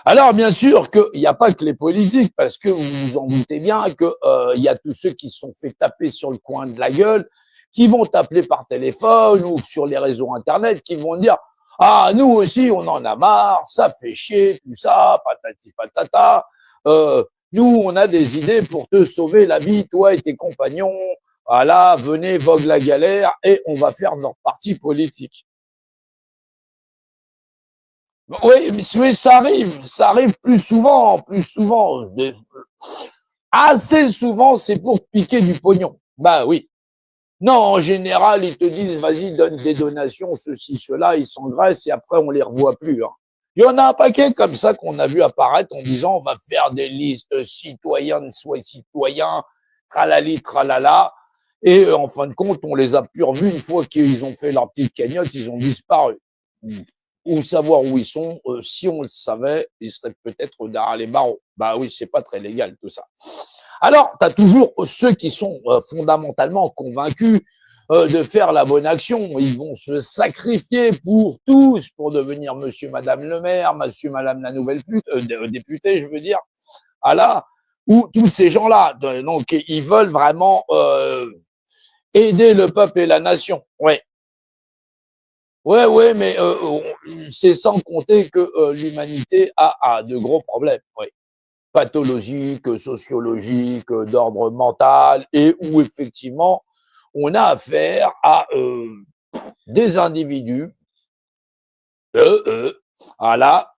Alors, bien sûr qu'il n'y a pas que les politiques, parce que vous vous en doutez bien que il y a tous ceux qui se sont fait taper sur le coin de la gueule, qui vont t'appeler par téléphone ou sur les réseaux internet, qui vont dire ah nous aussi on en a marre, ça fait chier tout ça, patati patata. Nous on a des idées pour te sauver la vie, toi et tes compagnons. Voilà, venez vogue la galère et on va faire notre parti politique. Oui, mais oui, ça arrive plus souvent, assez souvent, c'est pour piquer du pognon. Bah oui. Non, en général, ils te disent, vas-y, donne des donations, ceci, cela, ils s'engraissent et après, on les revoit plus. Hein. Il y en a un paquet comme ça qu'on a vu apparaître en disant, on va faire des listes citoyennes, soit citoyens, tralali, tralala. Et en fin de compte, on les a plus revus une fois qu'ils ont fait leur petite cagnotte, ils ont disparu. Ou savoir où ils sont, si on le savait, ils seraient peut-être derrière les barreaux. Bah oui, c'est pas très légal tout ça. Alors, tu as toujours ceux qui sont fondamentalement convaincus de faire la bonne action. Ils vont se sacrifier pour tous, pour devenir monsieur, madame le maire, monsieur, madame la nouvelle députée, je veux dire. Ah là, ou tous ces gens-là. Donc, ils veulent vraiment aider le peuple et la nation. Ouais. Ouais, ouais, mais c'est sans compter que l'humanité a de gros problèmes. Ouais. Pathologiques, sociologiques, d'ordre mental, et où effectivement on a affaire à des individus, voilà,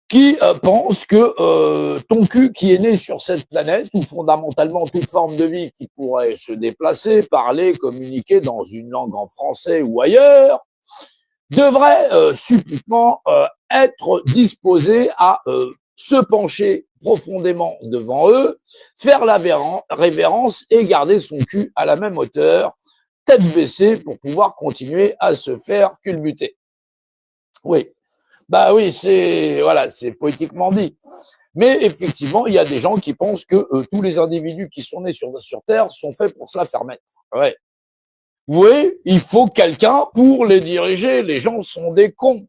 qui pensent que ton cul qui est né sur cette planète, ou fondamentalement toute forme de vie qui pourrait se déplacer, parler, communiquer dans une langue en français ou ailleurs, devrait subitement être disposé à se pencher profondément devant eux, faire la révérence et garder son cul à la même hauteur, tête baissée, pour pouvoir continuer à se faire culbuter. Oui, bah oui, c'est voilà, c'est poétiquement dit. Mais effectivement, il y a des gens qui pensent que tous les individus qui sont nés sur Terre sont faits pour se la faire mettre. Ouais. Oui, il faut quelqu'un pour les diriger. Les gens sont des cons.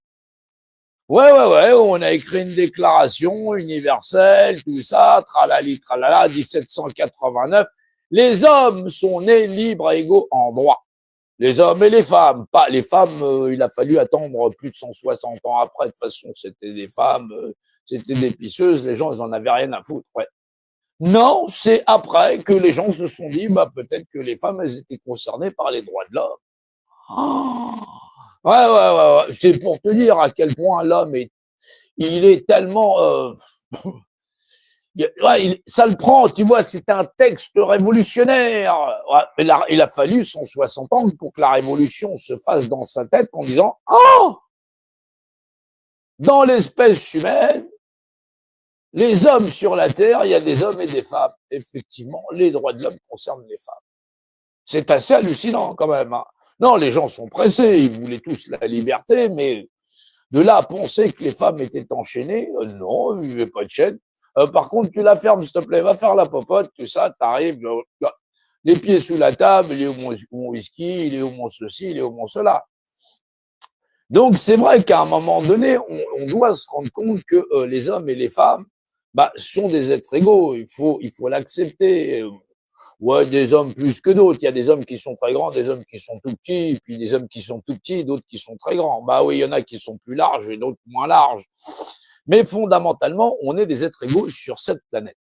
Ouais, ouais, ouais, on a écrit une déclaration universelle, tout ça, tralali, tralala, 1789. Les hommes sont nés libres et égaux en droit. Les hommes et les femmes. Pas les femmes, il a fallu attendre plus de 160 ans après. De toute façon, c'était des femmes, c'était des pisseuses, les gens, ils en avaient rien à foutre. Ouais. Non, c'est après que les gens se sont dit, bah, peut-être que les femmes, elles étaient concernées par les droits de l'homme. Oh, ouais, ouais, ouais, ouais. C'est pour te dire à quel point l'homme est, il est tellement, ouais, ça le prend, tu vois, c'est un texte révolutionnaire. Ouais, mais il a fallu 160 ans pour que la révolution se fasse dans sa tête en disant, oh, dans l'espèce humaine, les hommes sur la Terre, il y a des hommes et des femmes. Effectivement, les droits de l'homme concernent les femmes. C'est assez hallucinant quand même. Hein. Non, les gens sont pressés, ils voulaient tous la liberté, mais de là à penser que les femmes étaient enchaînées, non, il n'y avait pas de chaîne. Par contre, tu la fermes, s'il te plaît, va faire la popote, tout ça, t'arrives, les pieds sous la table, il est au mon whisky, il est au mon ceci, il est au mon cela. Donc, c'est vrai qu'à un moment donné, on doit se rendre compte que les hommes et les femmes bah, sont des êtres égaux. Il faut l'accepter. Ouais, des hommes plus que d'autres. Il y a des hommes qui sont très grands, des hommes qui sont tout petits, puis des hommes qui sont tout petits, d'autres qui sont très grands. Bah oui, il y en a qui sont plus larges et d'autres moins larges. Mais fondamentalement, on est des êtres égaux sur cette planète.